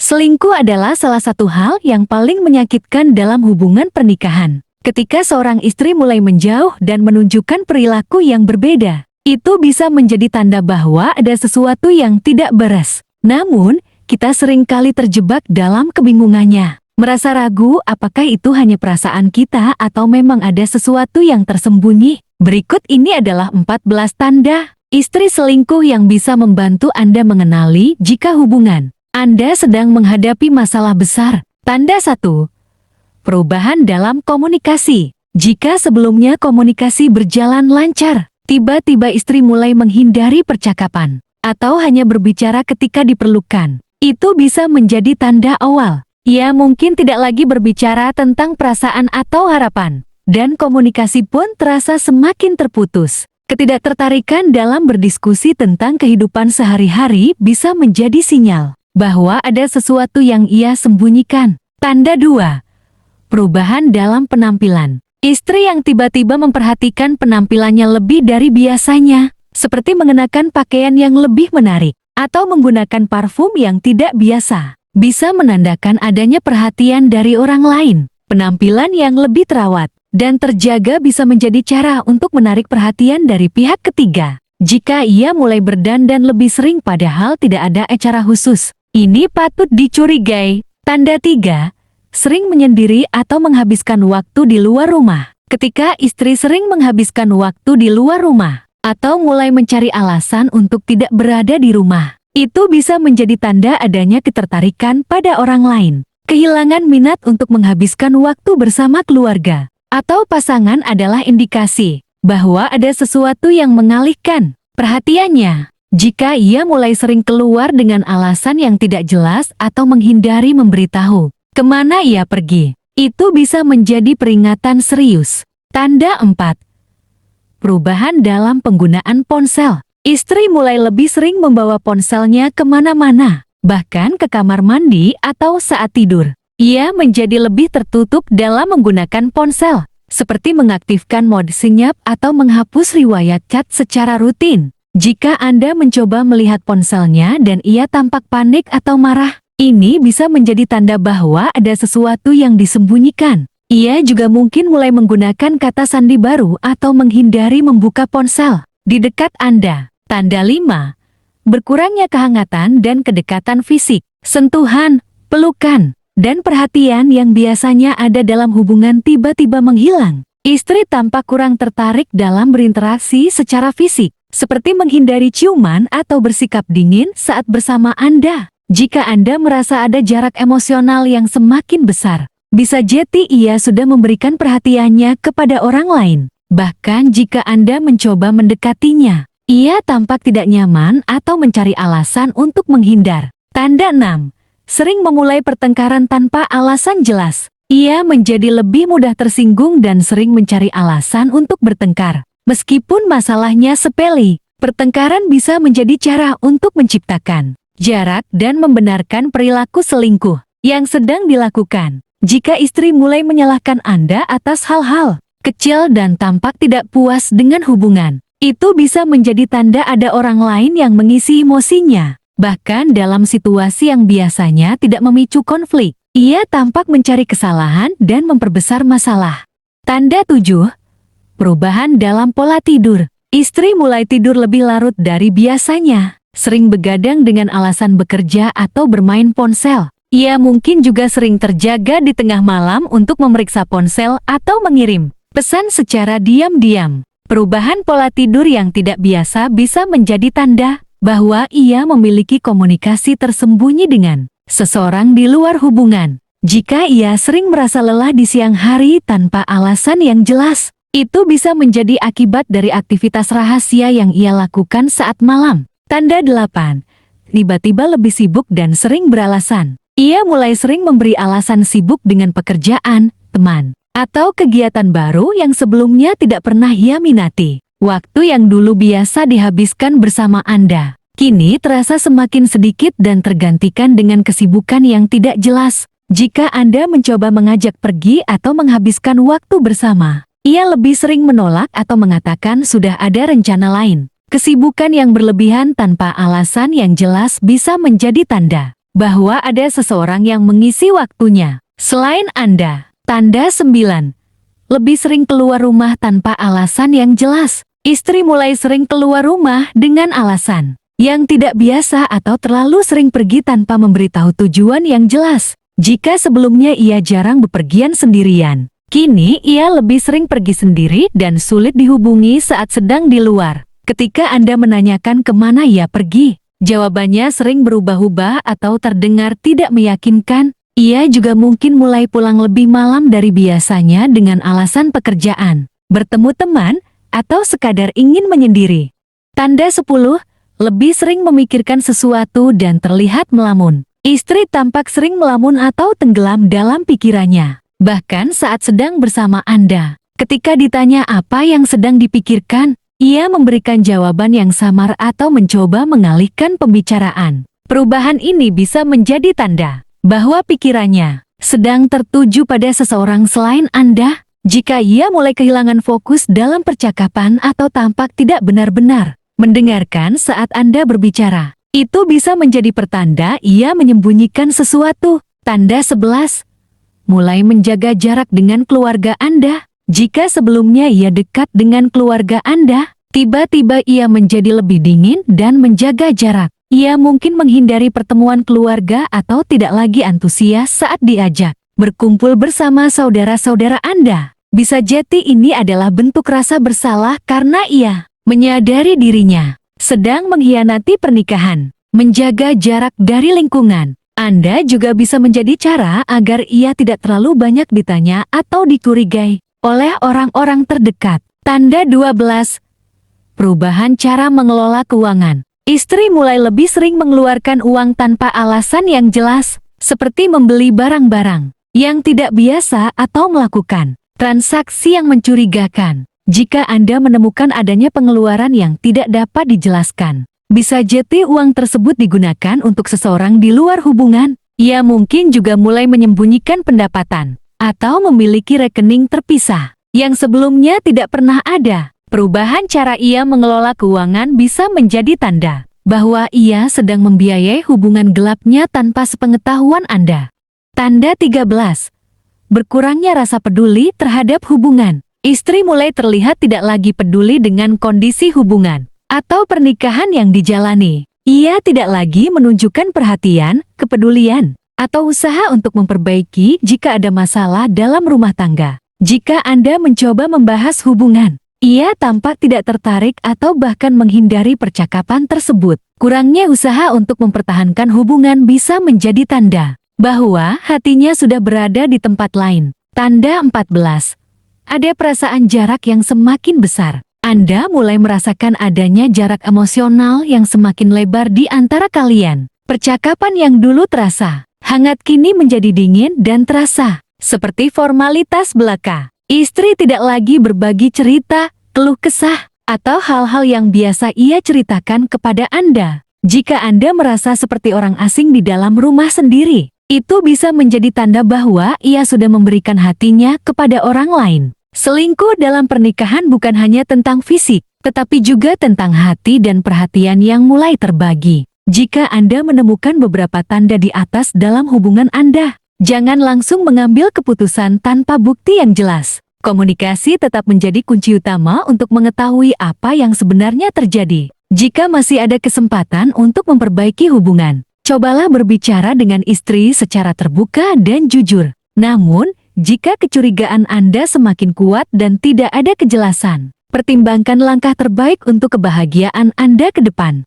Selingkuh adalah salah satu hal yang paling menyakitkan dalam hubungan pernikahan. Ketika seorang istri mulai menjauh dan menunjukkan perilaku yang berbeda, itu bisa menjadi tanda bahwa ada sesuatu yang tidak beres. Namun, kita seringkali terjebak dalam kebingungannya. Merasa ragu apakah itu hanya perasaan kita atau memang ada sesuatu yang tersembunyi. Berikut ini adalah 14 tanda istri selingkuh yang bisa membantu Anda mengenali jika hubungan Anda sedang menghadapi masalah besar. Tanda 1. Perubahan dalam komunikasi. Jika sebelumnya komunikasi berjalan lancar, tiba-tiba istri mulai menghindari percakapan atau hanya berbicara ketika diperlukan, itu bisa menjadi tanda awal. Ia mungkin tidak lagi berbicara tentang perasaan atau harapan, dan komunikasi pun terasa semakin terputus. Ketidaktertarikan dalam berdiskusi tentang kehidupan sehari-hari bisa menjadi sinyal bahwa ada sesuatu yang ia sembunyikan. Tanda 2. Perubahan dalam penampilan. Istri yang tiba-tiba memperhatikan penampilannya lebih dari biasanya, seperti mengenakan pakaian yang lebih menarik atau menggunakan parfum yang tidak biasa, bisa menandakan adanya perhatian dari orang lain. Penampilan yang lebih terawat dan terjaga bisa menjadi cara untuk menarik perhatian dari pihak ketiga. Jika ia mulai berdandan lebih sering padahal tidak ada acara khusus, ini patut dicurigai. Tanda 3. Sering menyendiri atau menghabiskan waktu di luar rumah. Ketika istri sering menghabiskan waktu di luar rumah atau mulai mencari alasan untuk tidak berada di rumah, itu bisa menjadi tanda adanya ketertarikan pada orang lain. Kehilangan minat untuk menghabiskan waktu bersama keluarga atau pasangan adalah indikasi bahwa ada sesuatu yang mengalihkan perhatiannya. Jika ia mulai sering keluar dengan alasan yang tidak jelas atau menghindari memberitahu kemana ia pergi, itu bisa menjadi peringatan serius. Tanda 4. Perubahan dalam penggunaan ponsel. Istri mulai lebih sering membawa ponselnya kemana-mana, bahkan ke kamar mandi atau saat tidur. Ia menjadi lebih tertutup dalam menggunakan ponsel, seperti mengaktifkan mode senyap atau menghapus riwayat chat secara rutin. Jika Anda mencoba melihat ponselnya dan ia tampak panik atau marah, ini bisa menjadi tanda bahwa ada sesuatu yang disembunyikan. Ia juga mungkin mulai menggunakan kata sandi baru atau menghindari membuka ponsel di dekat Anda. Tanda 5. Berkurangnya kehangatan dan kedekatan fisik. Sentuhan, pelukan, dan perhatian yang biasanya ada dalam hubungan tiba-tiba menghilang. Istri tampak kurang tertarik dalam berinteraksi secara fisik, seperti menghindari ciuman atau bersikap dingin saat bersama Anda. Jika Anda merasa ada jarak emosional yang semakin besar, bisa jadi ia sudah memberikan perhatiannya kepada orang lain. Bahkan jika Anda mencoba mendekatinya, ia tampak tidak nyaman atau mencari alasan untuk menghindar. Tanda 6. Sering memulai pertengkaran tanpa alasan jelas. Ia menjadi lebih mudah tersinggung dan sering mencari alasan untuk bertengkar. Meskipun masalahnya sepele, pertengkaran bisa menjadi cara untuk menciptakan jarak dan membenarkan perilaku selingkuh yang sedang dilakukan. Jika istri mulai menyalahkan Anda atas hal-hal kecil dan tampak tidak puas dengan hubungan, itu bisa menjadi tanda ada orang lain yang mengisi emosinya. Bahkan dalam situasi yang biasanya tidak memicu konflik, ia tampak mencari kesalahan dan memperbesar masalah. Tanda 7. Perubahan dalam pola tidur. Istri mulai tidur lebih larut dari biasanya, sering begadang dengan alasan bekerja atau bermain ponsel. Ia mungkin juga sering terjaga di tengah malam untuk memeriksa ponsel atau mengirim pesan secara diam-diam. Perubahan pola tidur yang tidak biasa bisa menjadi tanda bahwa ia memiliki komunikasi tersembunyi dengan seseorang di luar hubungan. Jika ia sering merasa lelah di siang hari tanpa alasan yang jelas, itu bisa menjadi akibat dari aktivitas rahasia yang ia lakukan saat malam. Tanda 8. Tiba-tiba lebih sibuk dan sering beralasan. Ia mulai sering memberi alasan sibuk dengan pekerjaan, teman, atau kegiatan baru yang sebelumnya tidak pernah ia minati. Waktu yang dulu biasa dihabiskan bersama Anda, kini terasa semakin sedikit dan tergantikan dengan kesibukan yang tidak jelas. Jika Anda mencoba mengajak pergi atau menghabiskan waktu bersama, ia lebih sering menolak atau mengatakan sudah ada rencana lain. Kesibukan yang berlebihan tanpa alasan yang jelas bisa menjadi tanda bahwa ada seseorang yang mengisi waktunya selain Anda. Tanda 9. Lebih sering keluar rumah tanpa alasan yang jelas. Istri mulai sering keluar rumah dengan alasan yang tidak biasa atau terlalu sering pergi tanpa memberitahu tujuan yang jelas. Jika sebelumnya ia jarang bepergian sendirian, kini ia lebih sering pergi sendiri dan sulit dihubungi saat sedang di luar. Ketika Anda menanyakan kemana ia pergi, jawabannya sering berubah-ubah atau terdengar tidak meyakinkan. Ia juga mungkin mulai pulang lebih malam dari biasanya dengan alasan pekerjaan, bertemu teman, atau sekadar ingin menyendiri. Tanda 10. Lebih sering memikirkan sesuatu dan terlihat melamun. Istri tampak sering melamun atau tenggelam dalam pikirannya, bahkan saat sedang bersama Anda. Ketika ditanya apa yang sedang dipikirkan, ia memberikan jawaban yang samar atau mencoba mengalihkan pembicaraan. Perubahan ini bisa menjadi tanda bahwa pikirannya sedang tertuju pada seseorang selain Anda. Jika ia mulai kehilangan fokus dalam percakapan atau tampak tidak benar-benar mendengarkan saat Anda berbicara, itu bisa menjadi pertanda ia menyembunyikan sesuatu. Tanda 11. Mulai menjaga jarak dengan keluarga Anda. Jika sebelumnya ia dekat dengan keluarga Anda, tiba-tiba ia menjadi lebih dingin dan menjaga jarak. Ia mungkin menghindari pertemuan keluarga atau tidak lagi antusias saat diajak berkumpul bersama saudara-saudara Anda. Bisa jadi ini adalah bentuk rasa bersalah karena ia menyadari dirinya sedang mengkhianati pernikahan. Menjaga jarak dari lingkungan Anda juga bisa menjadi cara agar ia tidak terlalu banyak ditanya atau dicurigai oleh orang-orang terdekat. Tanda 12. Perubahan cara mengelola keuangan. Istri mulai lebih sering mengeluarkan uang tanpa alasan yang jelas, seperti membeli barang-barang yang tidak biasa atau melakukan transaksi yang mencurigakan. Jika Anda menemukan adanya pengeluaran yang tidak dapat dijelaskan, bisa jadi uang tersebut digunakan untuk seseorang di luar hubungan. Ia mungkin juga mulai menyembunyikan pendapatan atau memiliki rekening terpisah yang sebelumnya tidak pernah ada. Perubahan cara ia mengelola keuangan bisa menjadi tanda bahwa ia sedang membiayai hubungan gelapnya tanpa sepengetahuan Anda. Tanda 13. Berkurangnya rasa peduli terhadap hubungan. Istri mulai terlihat tidak lagi peduli dengan kondisi hubungan atau pernikahan yang dijalani. Ia tidak lagi menunjukkan perhatian, kepedulian, atau usaha untuk memperbaiki jika ada masalah dalam rumah tangga. Jika Anda mencoba membahas hubungan, ia tampak tidak tertarik atau bahkan menghindari percakapan tersebut. Kurangnya usaha untuk mempertahankan hubungan bisa menjadi tanda bahwa hatinya sudah berada di tempat lain. Tanda 14. Ada perasaan jarak yang semakin besar. Anda mulai merasakan adanya jarak emosional yang semakin lebar di antara kalian. Percakapan yang dulu terasa hangat kini menjadi dingin dan terasa seperti formalitas belaka. Istri tidak lagi berbagi cerita, keluh kesah, atau hal-hal yang biasa ia ceritakan kepada Anda. Jika Anda merasa seperti orang asing di dalam rumah sendiri, itu bisa menjadi tanda bahwa ia sudah memberikan hatinya kepada orang lain. Selingkuh dalam pernikahan bukan hanya tentang fisik, tetapi juga tentang hati dan perhatian yang mulai terbagi. Jika Anda menemukan beberapa tanda di atas dalam hubungan Anda, jangan langsung mengambil keputusan tanpa bukti yang jelas. Komunikasi tetap menjadi kunci utama untuk mengetahui apa yang sebenarnya terjadi. Jika masih ada kesempatan untuk memperbaiki hubungan, cobalah berbicara dengan istri secara terbuka dan jujur. Namun, jika kecurigaan Anda semakin kuat dan tidak ada kejelasan, pertimbangkan langkah terbaik untuk kebahagiaan Anda ke depan.